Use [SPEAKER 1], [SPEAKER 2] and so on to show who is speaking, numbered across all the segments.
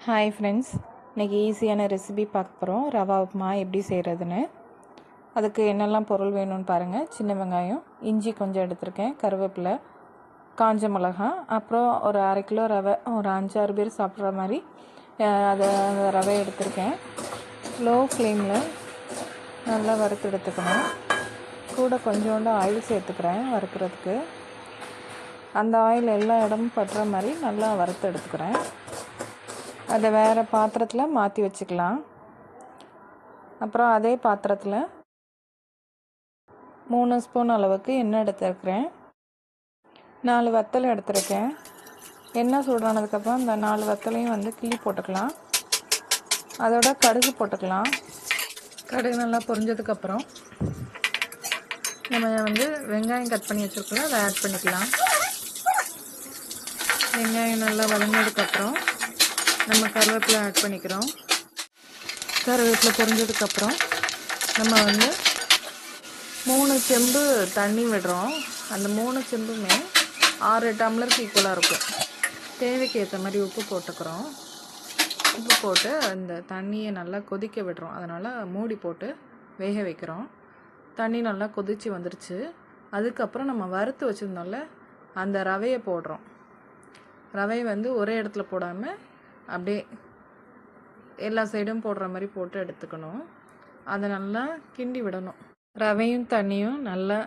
[SPEAKER 1] Hi friends, இன்றைக்கி ஈஸியான recipe பார்க்க போகிறோம். ரவா உப்புமா எப்படி செய்கிறதுன்னு. அதுக்கு என்னெல்லாம் பொருள் வேணும்னு பாருங்கள். சின்ன வெங்காயம், இஞ்சி கொஞ்சம் எடுத்திருக்கேன், கருவேப்பிலை, காஞ்ச மிளகா, அப்புறம் ஒரு 1/2 கிலோ ரவை, ஒரு 5-6 பேர் சாப்பிட்ற மாதிரி அந்த ரவை எடுத்திருக்கேன். லோ ஃப்ளேமில் நல்லா வறுத்து எடுத்துக்கணும். கூட கொஞ்சோண்டு ஆயில் சேர்த்துக்கிறேன் வறுக்கிறதுக்கு. அந்த ஆயில் எல்லா இடமும் பட்டுற மாதிரி நல்லா வறுத்து எடுத்துக்கிறேன். அதை வேறு பாத்திரத்தில் மாற்றி வச்சுக்கலாம். அப்புறம் அதே பாத்திரத்தில் 3 ஸ்பூன் அளவுக்கு எண்ணெய் எடுத்துருக்கிறேன். 4 வத்தல் எடுத்துருக்கேன். எண்ணெய் சூடானதுக்கப்புறம் இந்த 4 வத்தலையும் கிள்ளி போட்டுக்கலாம். அதோட கடுகு போட்டுக்கலாம். கடுகு நல்லா பொரிஞ்சதுக்கப்புறம் நம்ம வெங்காயம் கட் பண்ணி வச்சுருக்கோம், அதை ஆட் பண்ணிக்கலாம். வெங்காயம் நல்லா வதங்கினதுக்கப்புறம் நம்ம கருவேப்பிலை ஆட் பண்ணிக்கிறோம். கருவேப்பிலை பொரிஞ்சதுக்கப்புறம் நம்ம 3 செம்பு தண்ணி விடுறோம். அந்த 3 செம்புமே 6 டம்ளருக்கு ஈக்குவலாக இருக்கும். தேவைக்கு ஏற்ற மாதிரி உப்பு போட்டுக்கிறோம். உப்பு போட்டு அந்த தண்ணியை நல்லா கொதிக்க விடுறோம். அதனால் மூடி போட்டு வேக வைக்கிறோம். தண்ணி நல்லா கொதித்து வந்துருச்சு. அதுக்கப்புறம் நம்ம வறுத்து வச்சுருந்தோம்ல, அந்த ரவையை போடுறோம். ரவையை ஒரே இடத்துல போடாமல் அப்படியே எல்லா சைடும் போடுற மாதிரி போட்டு எடுத்துக்கணும். அதை நல்லா கிண்டி விடணும். ரவையும் தண்ணியும் நல்லா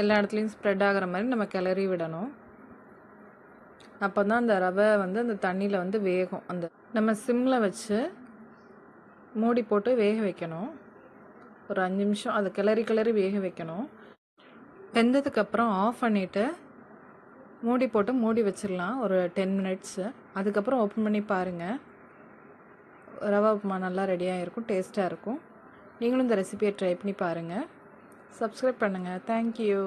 [SPEAKER 1] எல்லா இடத்துலையும் ஸ்ப்ரெட் ஆகிற மாதிரி நம்ம கிளறி விடணும். அப்போ தான் அந்த ரவை அந்த தண்ணியில் வேகும். அந்த நம்ம சிம்மில் வச்சு மூடி போட்டு வேக வைக்கணும். ஒரு 5 நிமிஷம் அதை கிளறி வேக வைக்கணும். வெந்ததுக்கப்புறம் ஆஃப் பண்ணிவிட்டு மூடி போட்டு மூடி வச்சிடலாம் ஒரு 10 மினிட்ஸு. அதுக்கப்புறம் ஓப்பன் பண்ணி பாருங்கள். ரவா உப்புமா நல்லா ரெடியாக இருக்கும், டேஸ்ட்டாக இருக்கும். நீங்களும் இந்த ரெசிபியை ட்ரை பண்ணி பாருங்கள். சப்ஸ்கிரைப் பண்ணுங்கள். தேங்க்யூ.